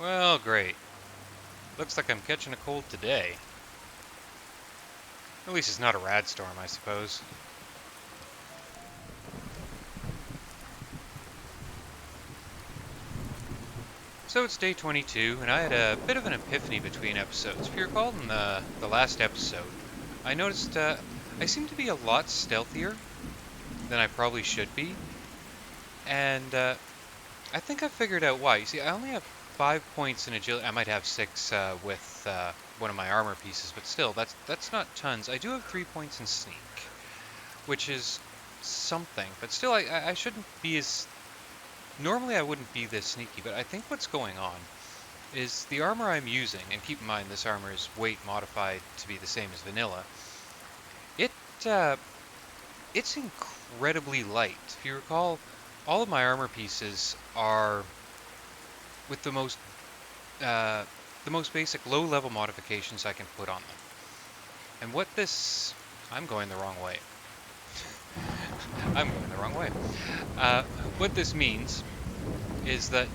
Well, great. Looks like I'm catching a cold today. At least it's not a rad storm, I suppose. So it's day 22, and I had a bit of an epiphany between episodes. If you recall in the last episode, I noticed I seem to be a lot stealthier than I probably should be, and I think I figured out why. You see, I only have 5 points in agility. I might have six with one of my armor pieces, but still, that's not tons. I do have 3 points in sneak, which is something, but still, I shouldn't be as. Normally, I wouldn't be this sneaky, but I think what's going on is the armor I'm using, and keep in mind this armor is weight modified to be the same as vanilla. It uh, it's incredibly light. If you recall, all of my armor pieces are with uh, the most basic low-level modifications I can put on them. And what this... I'm going the wrong way. I'm going the wrong way. Uh, what this means is that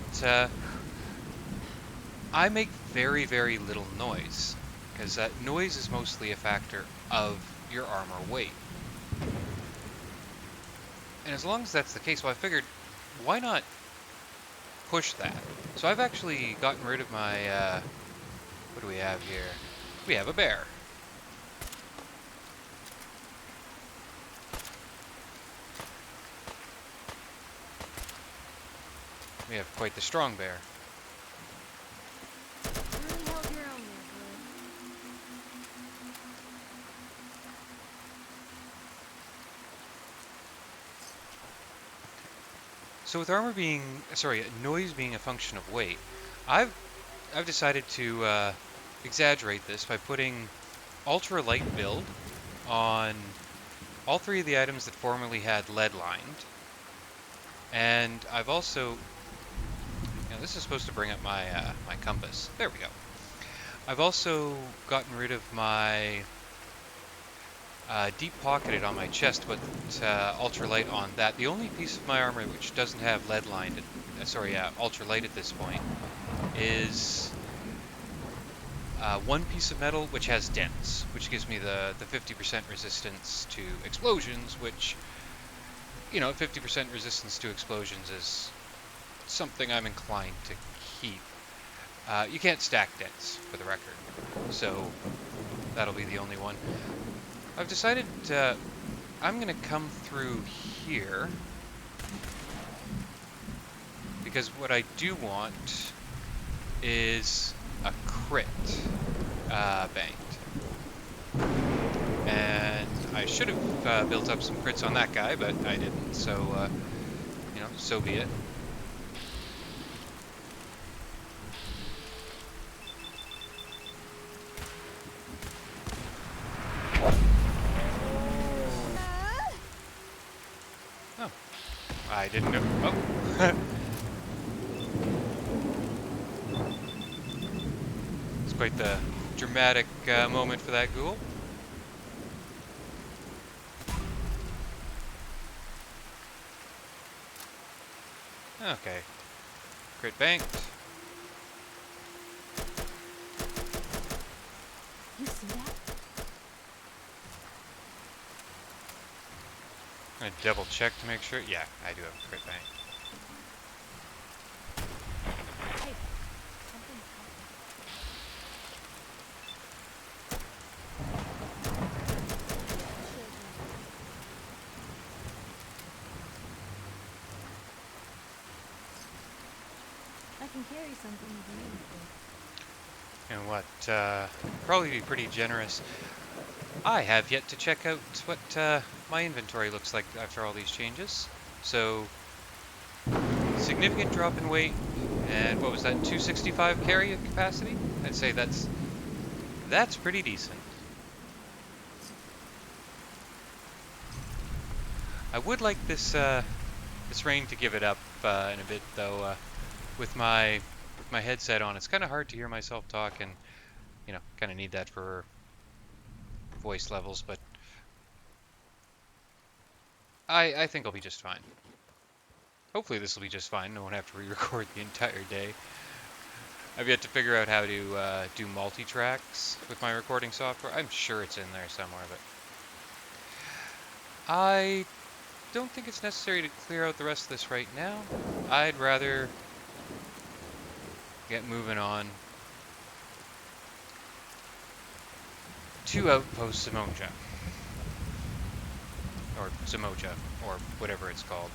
I make very, very little noise, because noise is mostly a factor of your armor weight. And as long as that's the case, well, I figured, why not push that? So I've actually gotten rid of my, what do we have here? We have a bear. We have quite the strong bear. Really held your own there, bud. So with noise being a function of weight, I've decided to exaggerate this by putting ultra light build on all three of the items that formerly had lead lined, and I've also, this is supposed to bring up my my compass. There we go. I've also gotten rid of my deep pocketed on my chest, but ultralight on that. The only piece of my armor which doesn't have lead lined, ultralight at this point, is one piece of metal which has dents, which gives me the 50% resistance to explosions, which, 50% resistance to explosions is something I'm inclined to keep. You can't stack dents, for the record, so that'll be the only one. I've decided I'm going to come through here, because what I do want is a crit banked. And I should have built up some crits on that guy, but I didn't, so, so be it. Oh, I didn't know. Oh. It's quite the dramatic moment for that ghoul. Okay. Crit banked. You see that? I'm gonna double check to make sure. Yeah, I do have a crit bank. Hey, something's happening. I can carry something if you need it. And what, probably be pretty generous. I have yet to check out what my inventory looks like after all these changes. So, significant drop in weight, and what was that, 265 carry capacity? I'd say that's pretty decent. I would like this rain to give it up in a bit, though. With my headset on, it's kind of hard to hear myself talk, and kind of need that for voice levels. But I think I'll be just fine. Hopefully this will be just fine. I won't have to re-record the entire day. I've yet to figure out how to do multi-tracks with my recording software. I'm sure it's in there somewhere, but I don't think it's necessary to clear out the rest of this right now. I'd rather get moving on to Outpost Zamoja. Or Zamoja, or whatever it's called.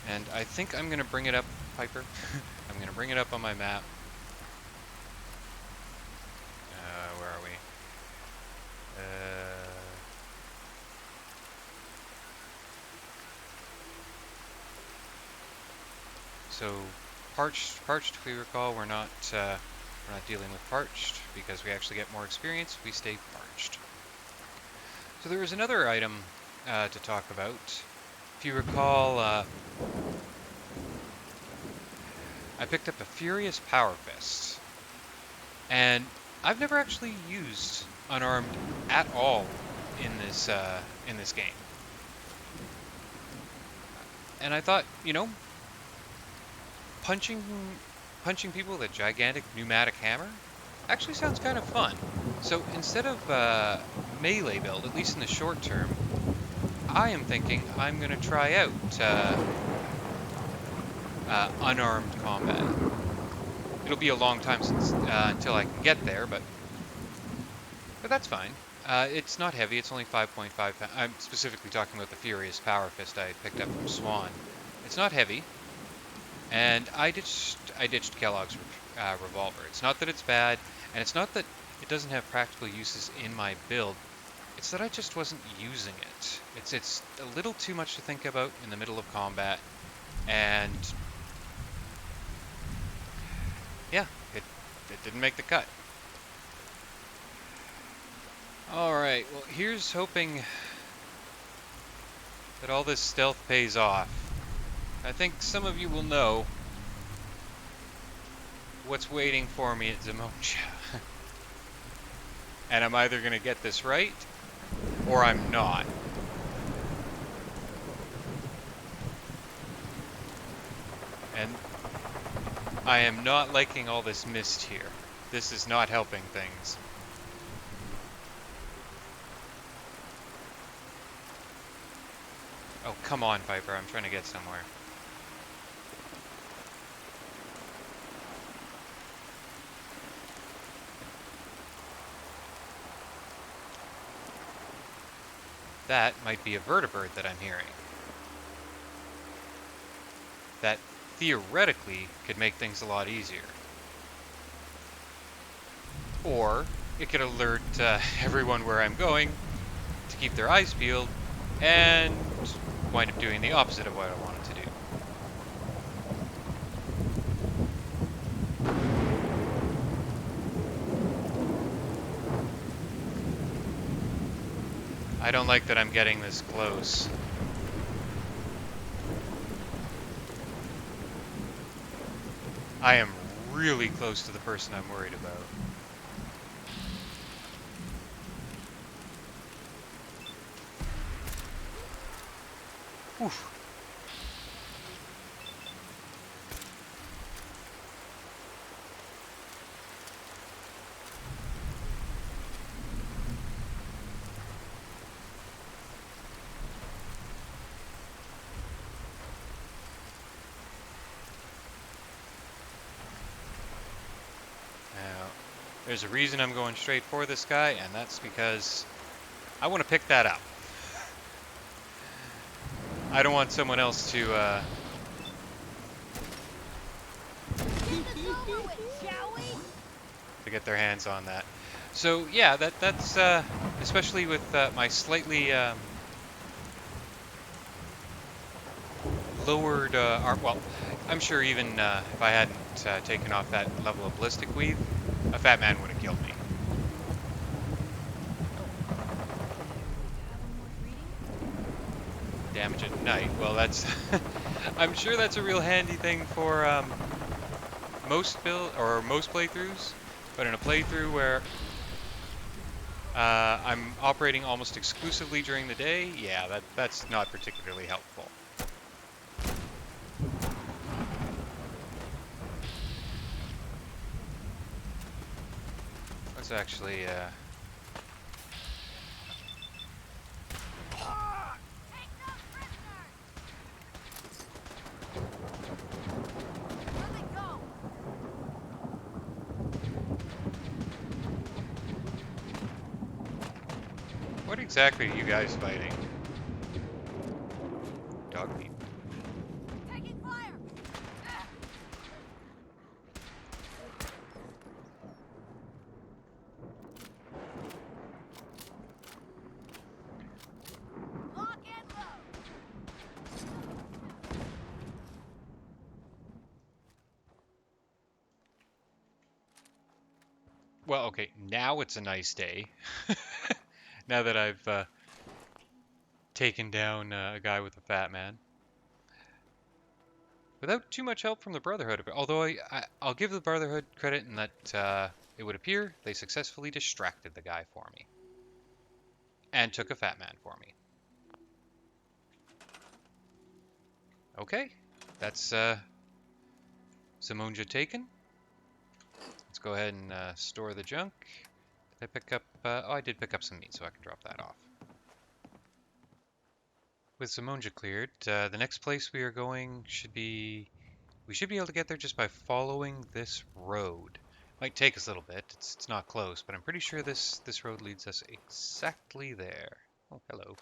And I think I'm going to bring it up, Piper. I'm going to bring it up on my map. Where are we? So parched, if we recall, we're not dealing with parched because we actually get more experience. We stay parched. So there was another item to talk about. If you recall, I picked up a Furious Power Fist, and I've never actually used unarmed at all in this game. And I thought, you know, punching people with a gigantic pneumatic hammer actually sounds kind of fun. So instead of melee build, at least in the short term, I am thinking I'm going to try out unarmed combat. It'll be a long time until I can get there, but that's fine. It's not heavy. It's only 5.5 pounds. I'm specifically talking about the Furious Power Fist I picked up from Swan. It's not heavy, and I ditched Kellogg's revolver. It's not that it's bad, and it's not that it doesn't have practical uses in my build. It's that I just wasn't using it. It's a little too much to think about in the middle of combat, and yeah, it didn't make the cut. Alright, well, here's hoping that all this stealth pays off. I think some of you will know what's waiting for me at Zamoja. And I'm either going to get this right, or I'm not. And I am not liking all this mist here. This is not helping things. Oh, come on, Viper. I'm trying to get somewhere. That might be a vertibird that I'm hearing. That theoretically could make things a lot easier. Or it could alert everyone where I'm going to keep their eyes peeled and wind up doing the opposite of what I wanted to do. I don't like that I'm getting this close. I am really close to the person I'm worried about. Oof. Now, there's a reason I'm going straight for this guy, and that's because I want to pick that up. I don't want someone else to get their hands on that. So yeah, that's especially with my slightly lowered arm. Well, I'm sure even if I hadn't taken off that level of ballistic weave, a fat man would have killed me. Damage at night. Well, that's I'm sure that's a real handy thing for most playthroughs, but in a playthrough where I'm operating almost exclusively during the day, yeah, that's not particularly helpful. Let's actually, what exactly are you guys fighting? Dog meat. Well, okay, now it's a nice day. Now that I've taken down a guy with a fat man. Without too much help from the Brotherhood. Although I'll give the Brotherhood credit in that it would appear they successfully distracted the guy for me. And took a fat man for me. Okay, that's Simonja taken. Let's go ahead and store the junk. Did I pick up... oh, I did pick up some meat, so I can drop that off. With Simonja cleared, the next place we are going should be... We should be able to get there just by following this road. Might take us a little bit. It's not close, but I'm pretty sure this road leads us exactly there. Oh, hello.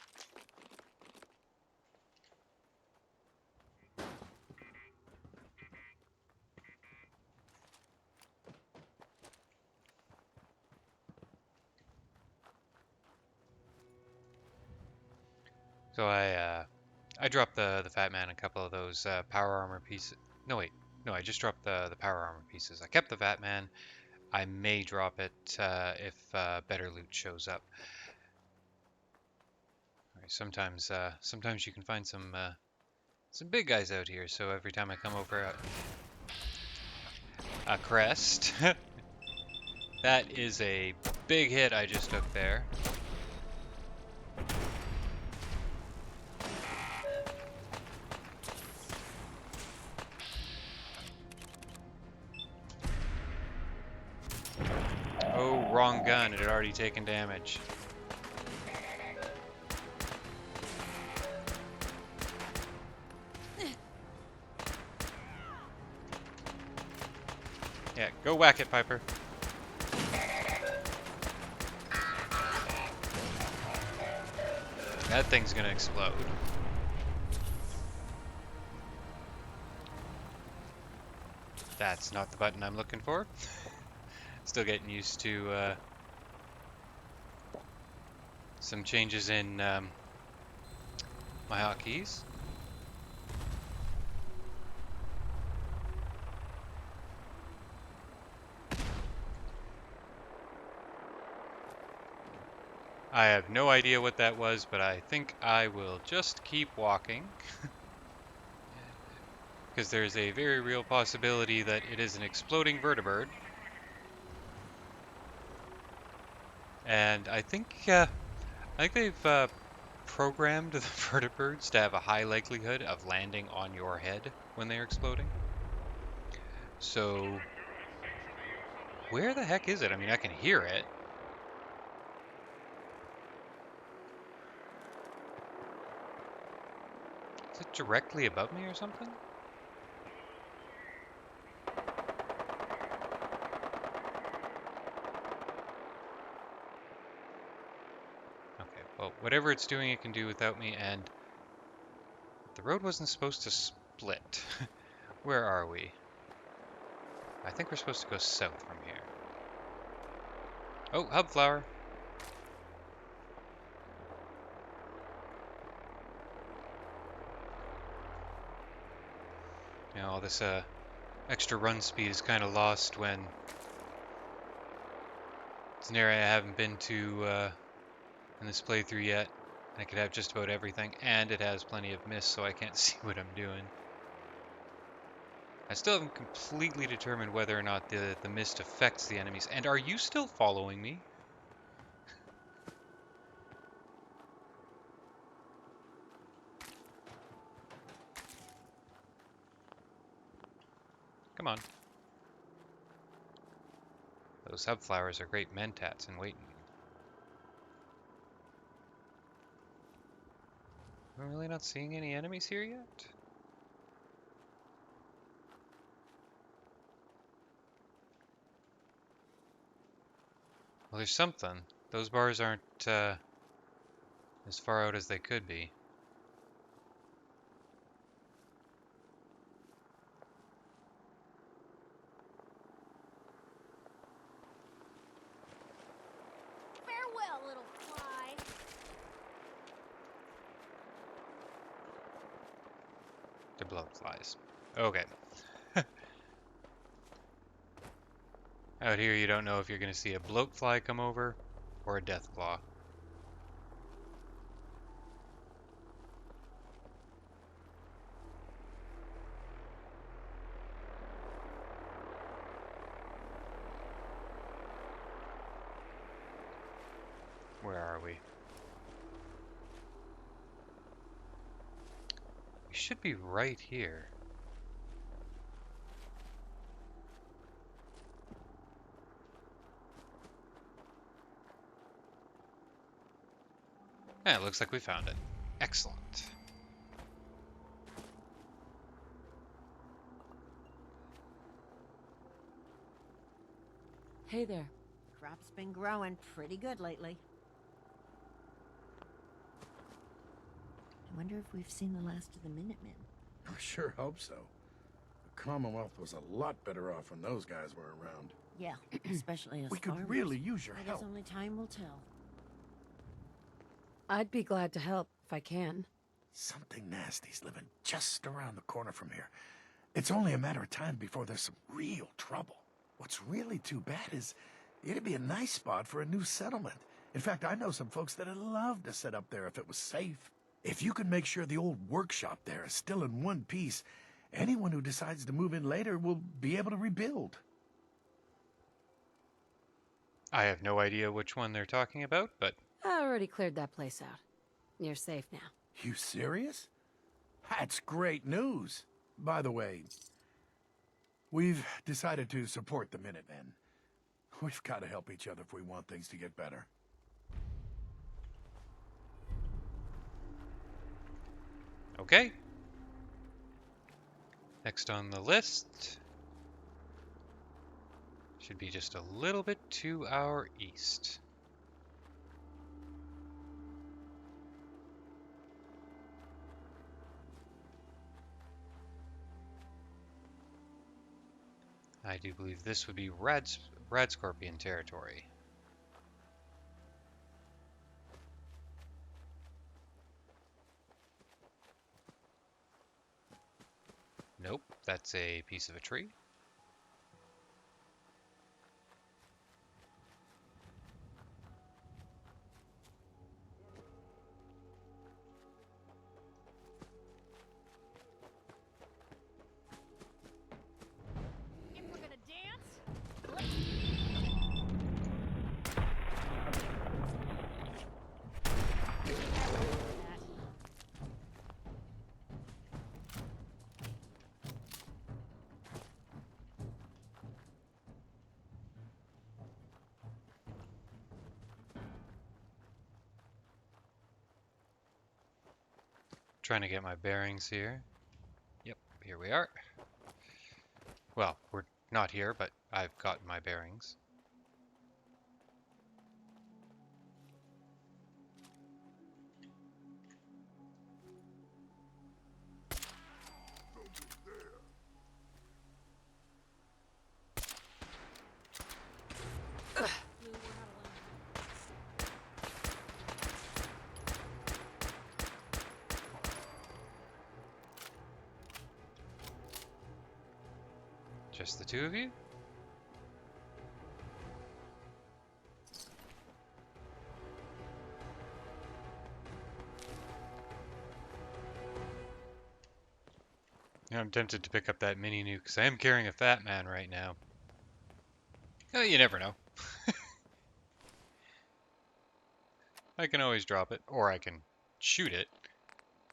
So I dropped the fat man a couple of those power armor pieces. No wait, no, I just dropped the power armor pieces. I kept the fat man. I may drop it if better loot shows up. Right, sometimes you can find some big guys out here. So every time I come over a crest, that is a big hit I just took there. Oh, wrong gun. It had already taken damage. Yeah, go whack it, Piper. That thing's gonna explode. That's not the button I'm looking for. Still getting used to some changes in my hotkeys. I have no idea what that was, but I think I will just keep walking. Because there's a very real possibility that it is an exploding vertibird. And I think they've programmed the vertibirds to have a high likelihood of landing on your head when they're exploding. So, where the heck is it? I mean, I can hear it. Is it directly above me or something? Okay, well, whatever it's doing, it can do without me, and the road wasn't supposed to split. Where are we? I think we're supposed to go south from here. Oh, hub flower. You know, all this extra run speed is kind of lost when it's an area I haven't been to in this playthrough yet. I could have just about everything, and it has plenty of mist, so I can't see what I'm doing. I still haven't completely determined whether or not the mist affects the enemies. And are you still following me? Come on. Those subflowers are great mentats in waiting. I'm really not seeing any enemies here yet? Well, there's something. Those bars aren't as far out as they could be. Farewell, little fly. To bloat flies. Okay. Out here you don't know if you're going to see a bloat fly come over or a death claw. Where are we? We should be right here. Yeah, it looks like we found it. Excellent. Hey there. Crop's been growing pretty good lately. I wonder if we've seen the last of the Minutemen. I sure hope so. The Commonwealth was a lot better off when those guys were around. Yeah, especially us We could farmers. really use your I help. guess only time will tell. I'd be glad to help if I can. Something nasty's living just around the corner from here. It's only a matter of time before there's some real trouble. What's really too bad is it'd be a nice spot for a new settlement. In fact, I know some folks that'd love to set up there if it was safe. If you could make sure the old workshop there is still in one piece, anyone who decides to move in later will be able to rebuild. I have no idea which one they're talking about, but I already cleared that place out. You're safe now. You serious? That's great news. By the way, we've decided to support the Minutemen. We've got to help each other if we want things to get better. okay. Next on the list should be just a little bit to our east. I do believe this would be Rad Scorpion territory. Nope, that's a piece of a tree. If we're gonna dance, Trying to get my bearings here. Yep, here we are. Well, we're not here, but I've gotten my bearings. Lou, we're not alone. Just the two of you? Yeah, I'm tempted to pick up that mini nuke because I am carrying a fat man right now. Oh, you never know. I can always drop it, or I can shoot it.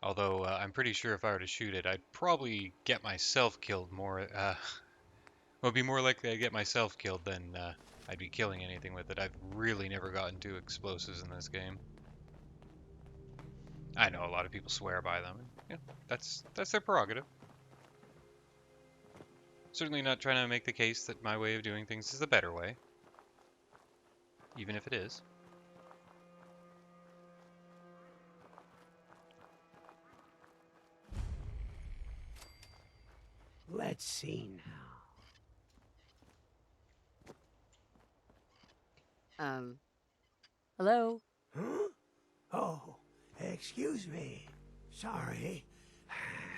Although I'm pretty sure if I were to shoot it, I'd probably get myself killed more. Well, it'd be more likely I'd get myself killed than I'd be killing anything with it. I've really never gotten to explosives in this game. I know a lot of people swear by them. Yeah, that's their prerogative. Certainly not trying to make the case that my way of doing things is the better way, even if it is. Let's see now. Hello? Huh? Oh, excuse me. Sorry.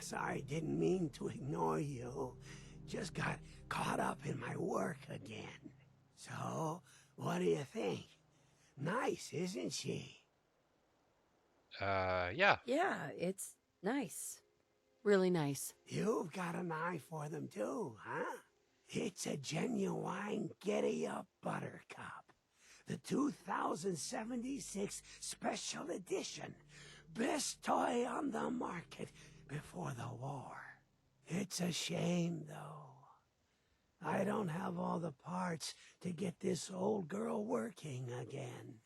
Sorry, didn't mean to ignore you. Just got caught up in my work again. So, what do you think? Nice, isn't she? Yeah. Yeah, it's nice. Really nice. You've got an eye for them too, huh? It's a genuine giddy-up buttercup. The 2076 special edition. Best toy on the market before the war. It's a shame, though. I don't have all the parts to get this old girl working again.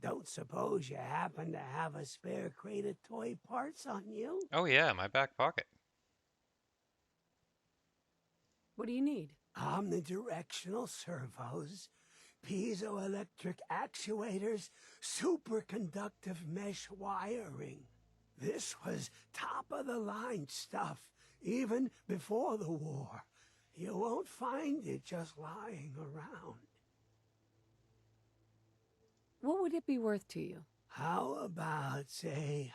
Don't suppose you happen to have a spare crate of toy parts on you? Oh yeah, my back pocket. What do you need? Omnidirectional servos, piezoelectric actuators, superconductive mesh wiring. This was top-of-the-line stuff, even before the war. You won't find it just lying around. What would it be worth to you? How about, say,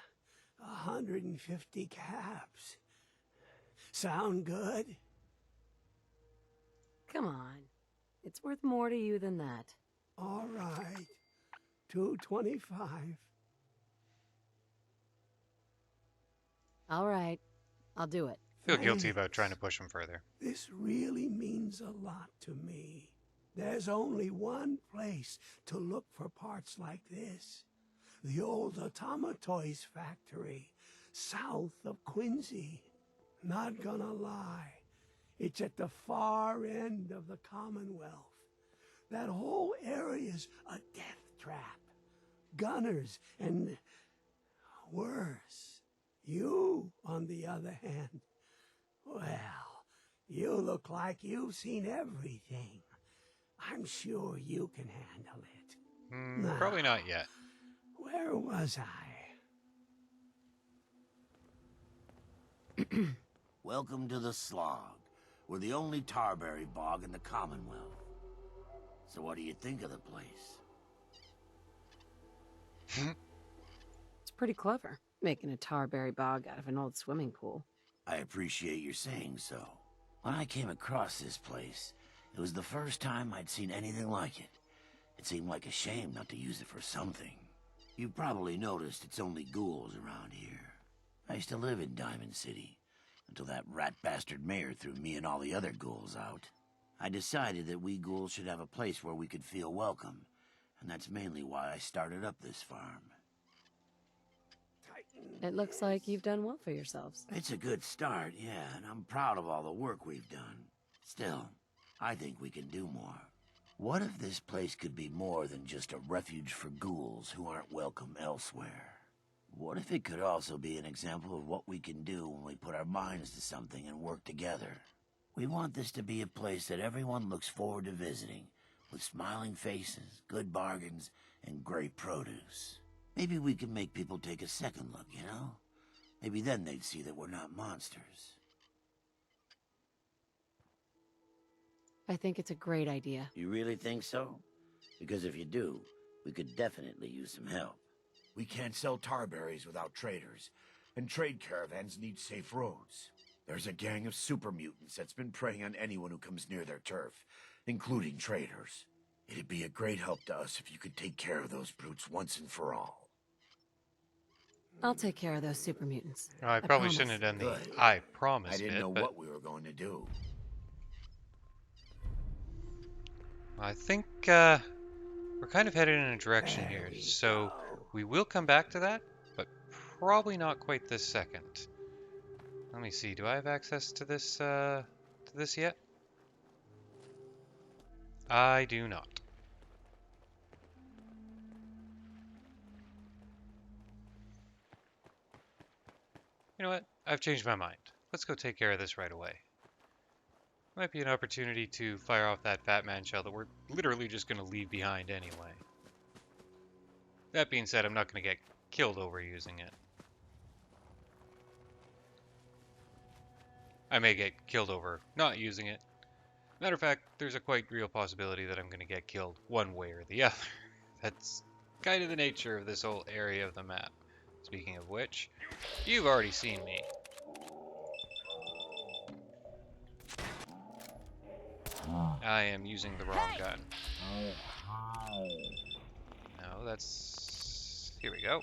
150 caps? Sound good? Come on. It's worth more to you than that. All right. 225. All right. I'll do it. Feel guilty about trying to push him further. This really means a lot to me. There's only one place to look for parts like this. The old Automatoys factory, south of Quincy. Not gonna lie, it's at the far end of the Commonwealth. That whole area's a death trap. Gunners and worse. You, on the other hand, well, you look like you've seen everything. I'm sure you can handle it. Probably not yet. Where was I? Welcome to the Slog. We're the only tarberry bog in the Commonwealth. So what do you think of the place? It's pretty clever, making a tarberry bog out of an old swimming pool. I appreciate your saying so. When I came across this place, it was the first time I'd seen anything like it. It seemed like a shame not to use it for something. You've probably noticed it's only ghouls around here. I used to live in Diamond City, until that rat bastard mayor threw me and all the other ghouls out. I decided that we ghouls should have a place where we could feel welcome, and that's mainly why I started up this farm. It looks like you've done well for yourselves. It's a good start, yeah, and I'm proud of all the work we've done. Still, I think we can do more. What if this place could be more than just a refuge for ghouls who aren't welcome elsewhere? What if it could also be an example of what we can do when we put our minds to something and work together? We want this to be a place that everyone looks forward to visiting, with smiling faces, good bargains, and great produce. Maybe we can make people take a second look, you know? Maybe then they'd see that we're not monsters. I think it's a great idea. You really think so? Because if you do, we could definitely use some help. We can't sell tarberries without traders, and trade caravans need safe roads. There's a gang of super mutants that's been preying on anyone who comes near their turf, including traders. It'd be a great help to us if you could take care of those brutes once and for all. I'll take care of those super mutants. I probably promise. shouldn't have done the Good. I promise I didn't bit, know but what we were going to do. I think we're kind of headed in a direction There here. we So go. we will come back to that, but probably not quite this second. Let me see. Do I have access to this yet? I do not. You know what? I've changed my mind. Let's go take care of this right away. Might be an opportunity to fire off that Fat Man shell that we're literally just going to leave behind anyway. That being said, I'm not going to get killed over using it. I may get killed over not using it. Matter of fact, there's a quite real possibility that I'm going to get killed one way or the other. That's kind of the nature of this whole area of the map. Speaking of which, you've already seen me. I am using the wrong gun. No, that's... Here we go.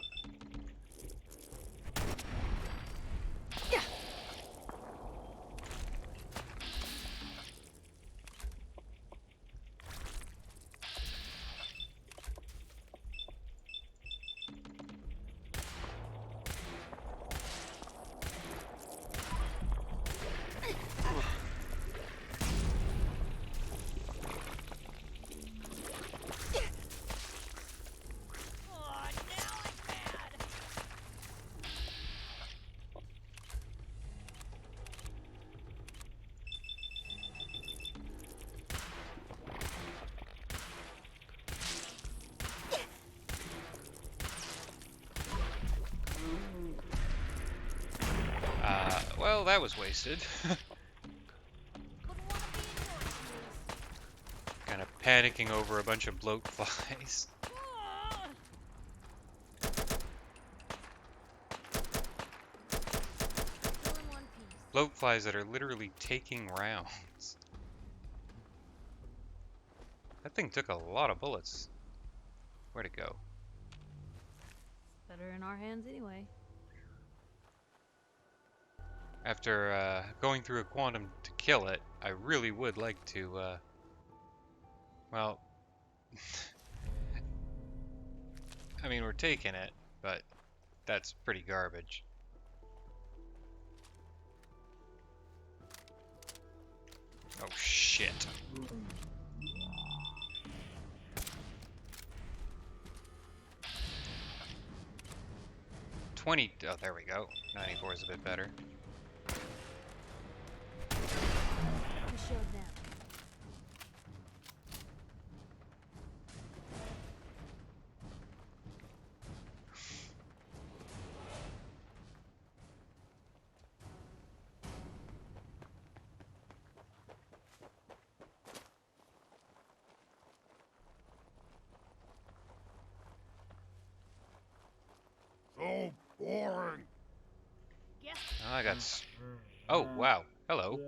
Well, that was wasted. Kind of panicking over a bunch of bloat flies. Bloat flies that are literally taking rounds. That thing took a lot of bullets. Where'd it go? Better in our hands anyway. After going through a quantum to kill it, I really would like to, well, I mean, we're taking it, but that's pretty garbage. Oh, shit. Oh, there we go. 94 is a bit better. We showed them. So boring. Yes. Oh, I got... Oh, wow. Hello.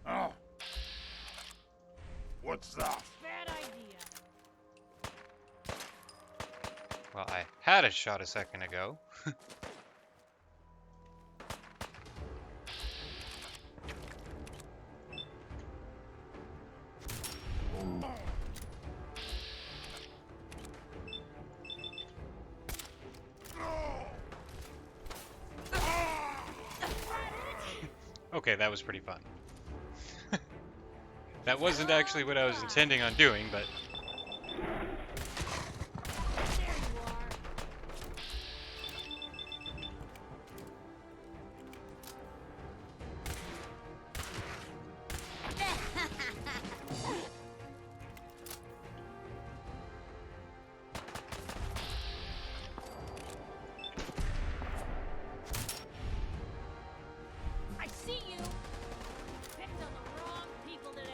Oh. What's that? Bad idea. Well, I had a shot a second ago. Okay, that was pretty fun. That wasn't actually what I was intending on doing, but... There you are. I see you. Picked on the wrong people today.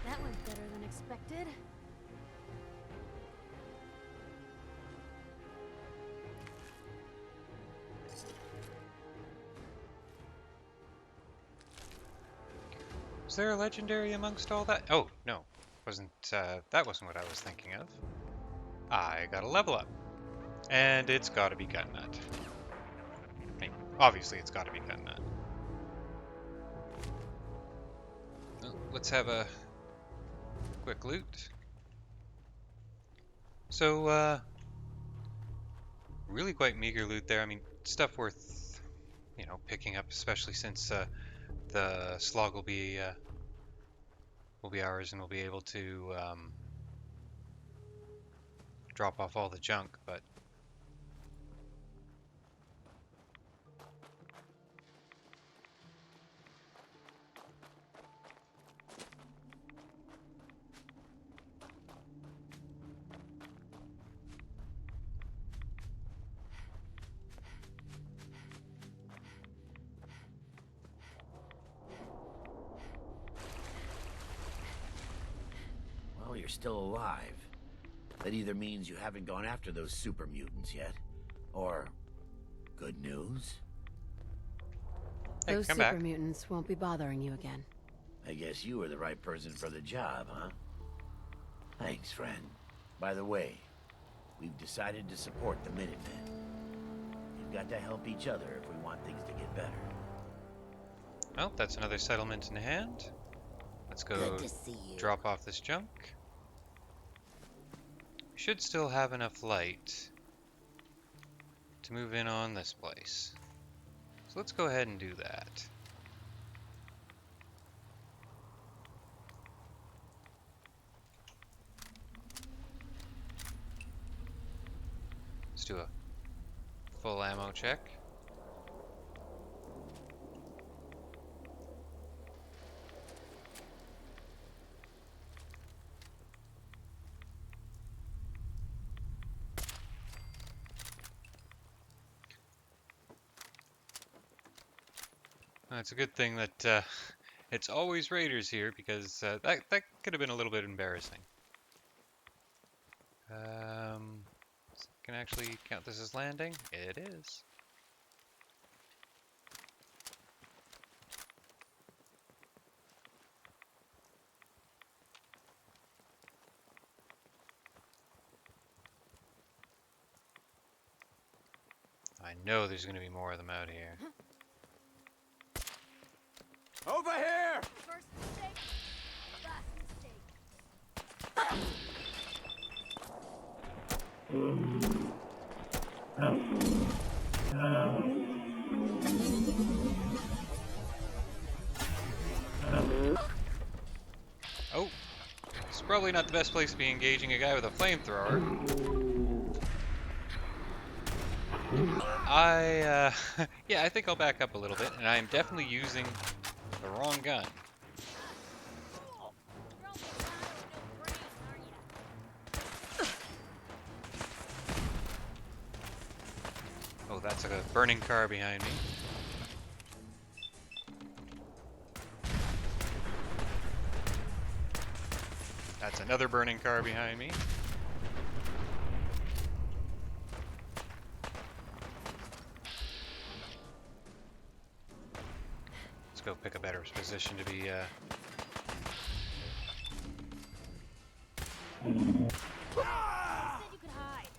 That went better than expected. Was there a legendary amongst all that? Oh, no. That wasn't what I was thinking of. I got a level up. And it's gotta be Gut Nut. Obviously, it's got to be cutting that. Well, let's have a quick loot. So, really quite meager loot there. I mean, stuff worth, picking up, especially since the slog will be ours, and we'll be able to drop off all the junk. But Well, you're still alive. That either means you haven't gone after those super mutants yet, or good news. hey, Those come super back. mutants won't be bothering you again. I guess you were the right person for the job, huh? Thanks, friend. By the way, we've decided to support the Minutemen. We've got to help each other if we want things to get better. Well, that's another settlement in hand. Let's go Good to see you. drop off this junk. We should still have enough light to move in on this place. So let's go ahead and do that. Let's do a full ammo check. It's a good thing that it's always raiders here, because that could have been a little bit embarrassing. Can I actually count this as landing? It is. I know there's going to be more of them out here. Over here! First mistake, last mistake. Oh, it's probably not the best place to be engaging a guy with a flamethrower. Yeah, I think I'll back up a little bit, and I am definitely using the wrong gun. You're only a guy with no brains, aren't ya? Oh, that's a burning car behind me. That's another burning car behind me. Let's go pick a better position to be You said you could hide.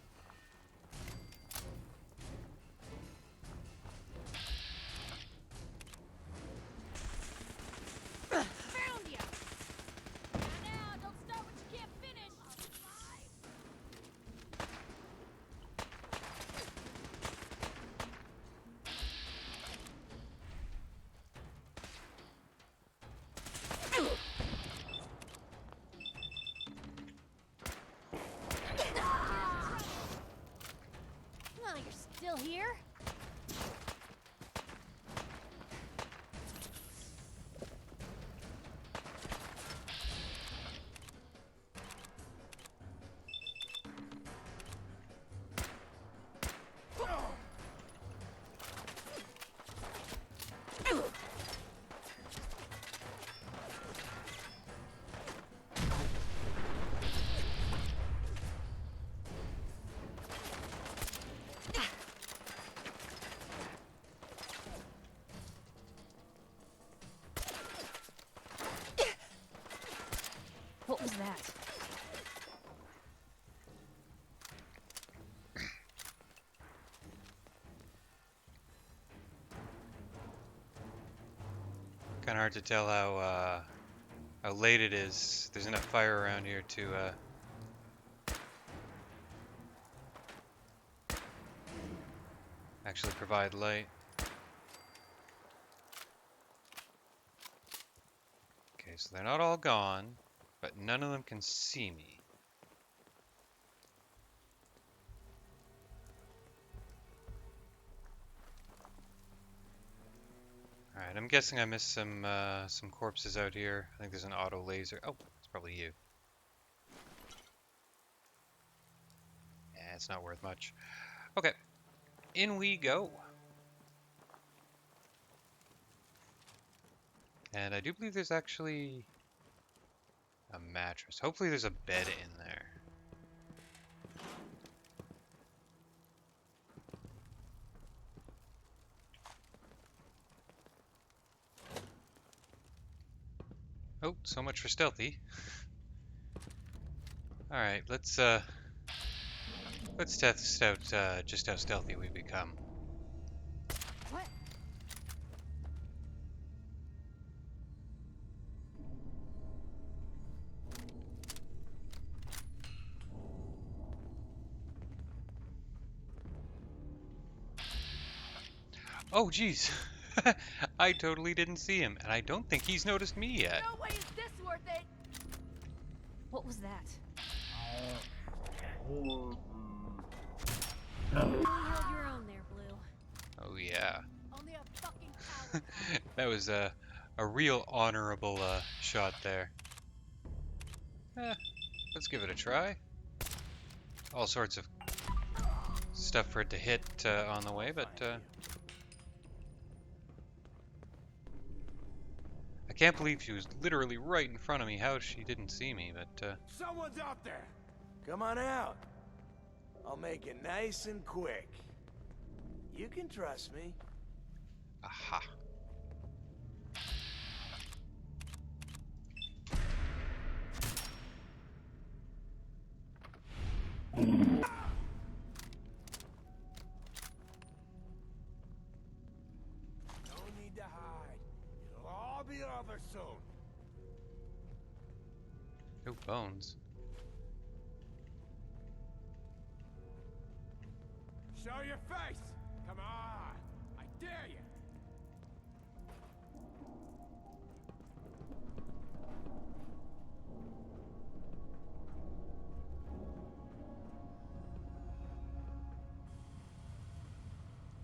Found ya! Now, don't start what you can't finish. Oh, you're still here? What was that? Kind of hard to tell how late it is. There's enough fire around here to actually provide light. Okay, so they're not all gone, but none of them can see me. Alright, I'm guessing I missed some corpses out here. I think there's an auto laser. Oh, it's probably you. Yeah, it's not worth much. Okay, in we go. And I do believe there's actually a mattress. Hopefully there's a bed in there. Oh, so much for stealthy. Alright, let's test out just how stealthy we become. What? Oh, geez. I totally didn't see him, and I don't think he's noticed me yet. No way is this worth it! What was that? You really held your own there, Blue. Oh, yeah. Only a fucking coward. That was a real honorable shot there. Let's give it a try. All sorts of stuff for it to hit on the way, but I can't believe she was literally right in front of me. How she didn't see me, but Someone's out there. Come on out. I'll make it nice and quick. You can trust me. aha. No need to hide. It'll all be over soon. Oh, bones. Show your face! Come on! I dare you!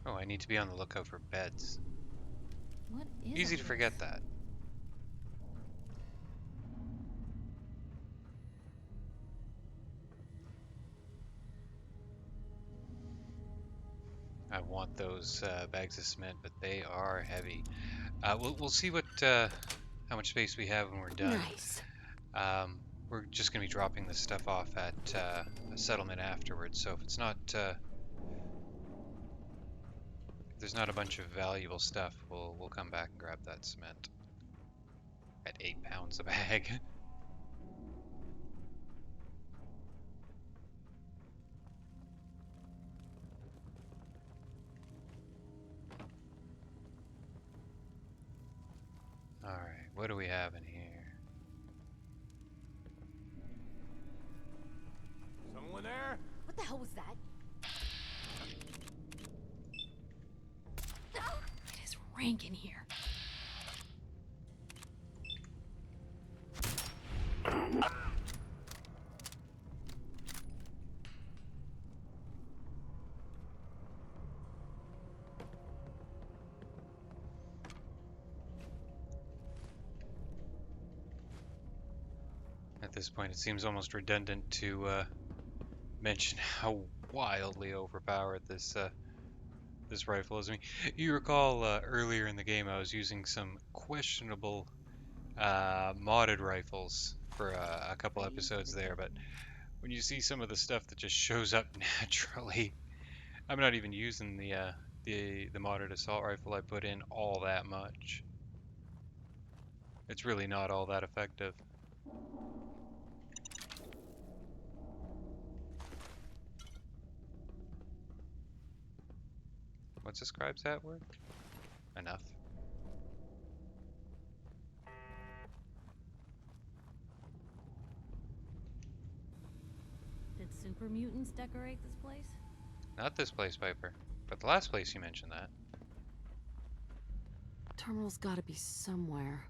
Oh, I need to be on the lookout for beds. What is Easy all to forget this? that. I want those bags of cement, but they are heavy. We'll see what how much space we have when we're done. Nice. We're just gonna be dropping this stuff off at a settlement afterwards. So if it's not if there's not a bunch of valuable stuff, we'll come back and grab that cement at 8 pounds a bag. All right, what do we have in here? Someone there? What the hell was that? It is rank in here. At this point, it seems almost redundant to mention how wildly overpowered this rifle is. I mean, you recall earlier in the game I was using some questionable modded rifles for a couple episodes there, but when you see some of the stuff that just shows up naturally, I'm not even using the modded assault rifle I put in all that much. It's really not all that effective. What's a scribe's hat worth? Enough. super mutants decorate this place? Not this place, Piper. But the last place you mentioned that. Terminal's gotta be somewhere.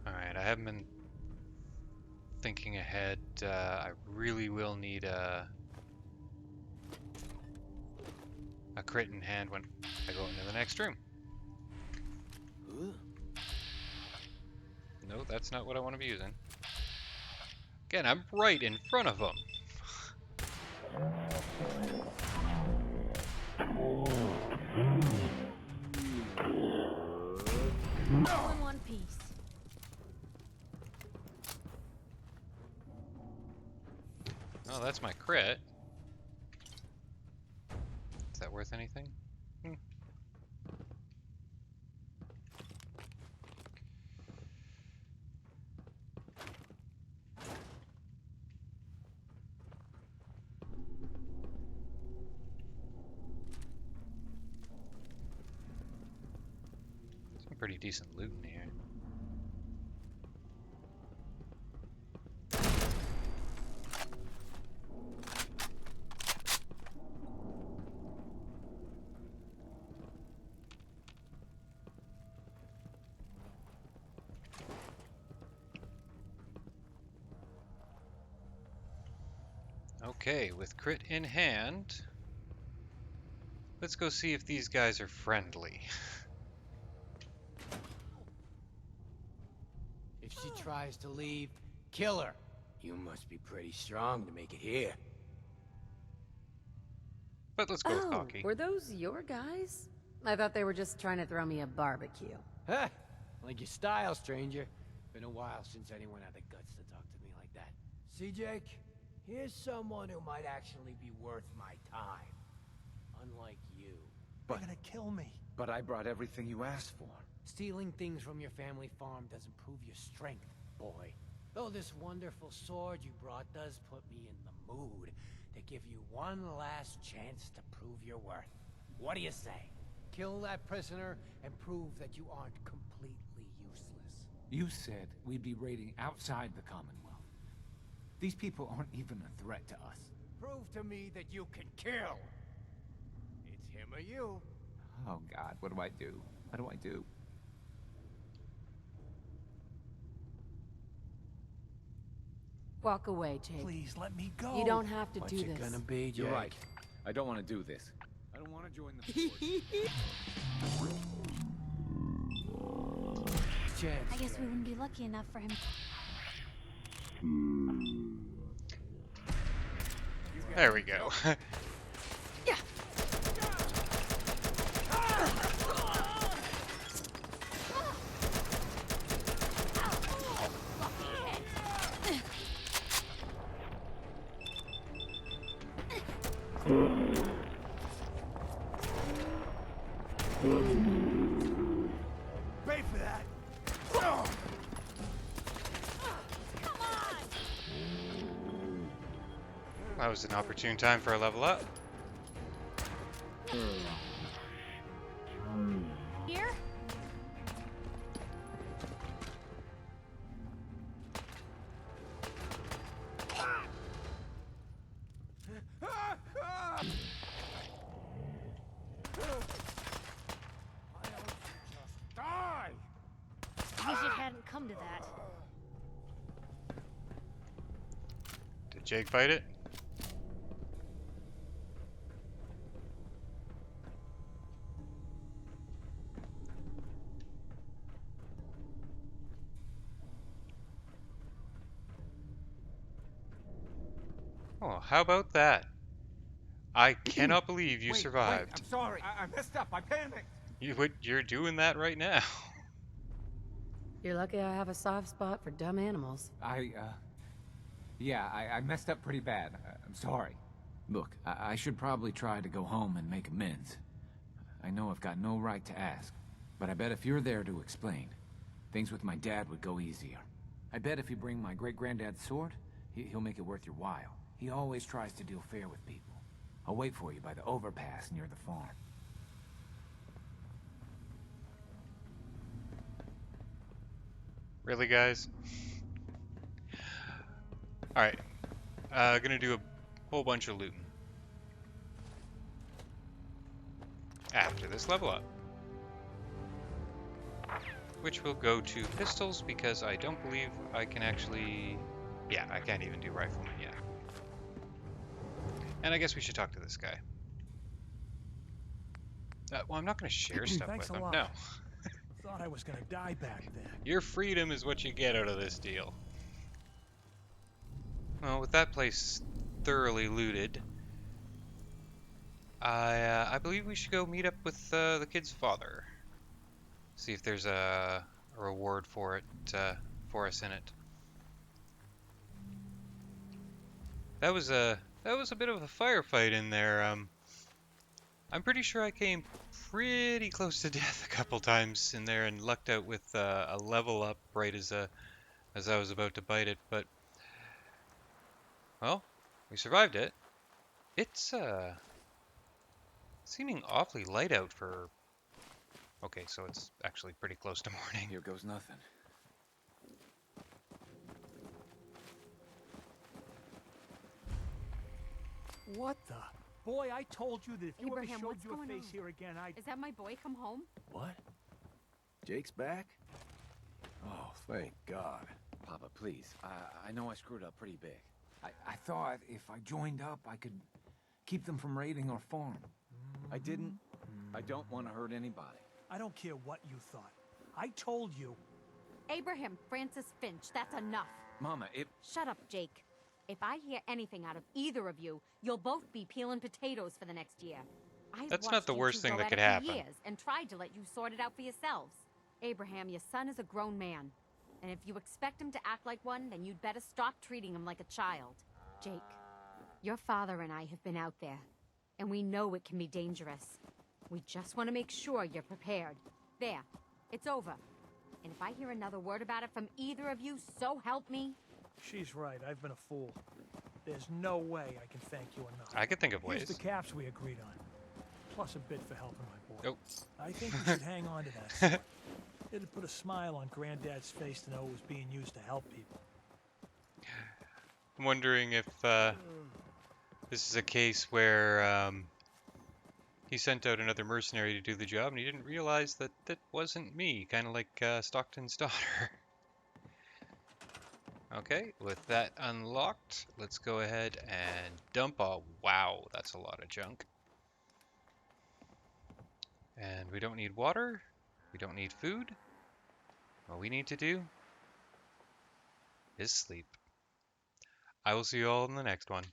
Alright, I haven't been thinking ahead. I really will need a crit in hand when I go into the next room. No, that's not what I want to be using. Again, I'm right in front of them. All in one piece. Oh, that's my crit. Is that worth anything? Some pretty decent loot in here. Okay, with crit in hand, let's go see if these guys are friendly. If she tries to leave, kill her. You must be pretty strong to make it here. But let's go with Oh, cocky. were those your guys? I thought they were just trying to throw me a barbecue. Huh? Like your style, stranger. Been a while since anyone had the guts to talk to me like that. See, Jake? Here's someone who might actually be worth my time. Unlike you. They're gonna kill me. But I brought everything you asked for. Stealing things from your family farm doesn't prove your strength, boy. Though this wonderful sword you brought does put me in the mood to give you one last chance to prove your worth. What do you say? Kill that prisoner and prove that you aren't completely useless. You said we'd be raiding outside the Commonwealth. These people aren't even a threat to us. Prove to me that you can kill. It's him or you. Oh God, what do I do? What do I do? Walk away, Jake. Please let me go. You don't have to What's do it this. gonna be, Jake? You're right. I don't want to do this. I don't want to join the force. Chance. I guess we wouldn't be lucky enough for him. There we go. Pay for that. That was an opportune time for a level up. Here? Die! Wish it hadn't come to that. Did Jake fight it? Oh, how about that? I cannot believe you survived. I'm sorry. I messed up. I panicked. You're doing that right now. You're lucky I have a soft spot for dumb animals. Yeah, I messed up pretty bad. I'm sorry. Look, I should probably try to go home and make amends. I know I've got no right to ask, But I bet if you're there to explain, things with my dad would go easier. I bet if you bring my great-granddad's sword, he'll make it worth your while. He always tries to deal fair with people. I'll wait for you by the overpass near the farm. Really, guys? Alright. Gonna do a whole bunch of looting after this level up. Which will go to pistols because I don't believe I can actually... Yeah, I can't even do rifleman yet. And I guess we should talk to this guy. Well, I'm not going to share stuff Thanks with a him. lot. No. Thought I was gonna die back then. Your freedom is what you get out of this deal. Well, with that place thoroughly looted, I believe we should go meet up with the kid's father. See if there's a reward for it, for us in it. That was a bit of a firefight in there. I'm pretty sure I came pretty close to death a couple times in there and lucked out with a level up right as I was about to bite it. But well, we survived it. It's seeming awfully light out for... Okay, so it's actually pretty close to morning. Here goes nothing. What the? Boy, I told you that if you ever Abraham, showed what's your going face on? here again, I'd... Is that my boy come home? What? Jake's back? Oh, thank God. Papa, please. I know I screwed up pretty big. I thought if I joined up, I could keep them from raiding our farm. I didn't. I don't want to hurt anybody. I don't care what you thought. I told you. Abraham Francis Finch, that's enough. Mama, Shut up, Jake. If I hear anything out of either of you, you'll both be peeling potatoes for the next year. I've That's not watched the you worst two thing go that at could it for happen. years and tried to let you sort it out for yourselves. Abraham, your son is a grown man. And if you expect him to act like one, then you'd better stop treating him like a child. Jake, your father and I have been out there, and we know it can be dangerous. We just want to make sure you're prepared. There, it's over. And if I hear another word about it from either of you, so help me. She's right, I've been a fool. There's no way I can thank you enough. I could think of ways. Here's the caps we agreed on. Plus a bit for helping my boy. Nope. I think we should hang on to that sword. It'd put a smile on Granddad's face to know it was being used to help people. I'm wondering if this is a case where he sent out another mercenary to do the job and he didn't realize that that wasn't me, kind of like Stockton's daughter. Okay, with that unlocked, let's go ahead and dump all... Wow, that's a lot of junk. And we don't need water. We don't need food. What we need to do is sleep. I will see you all in the next one.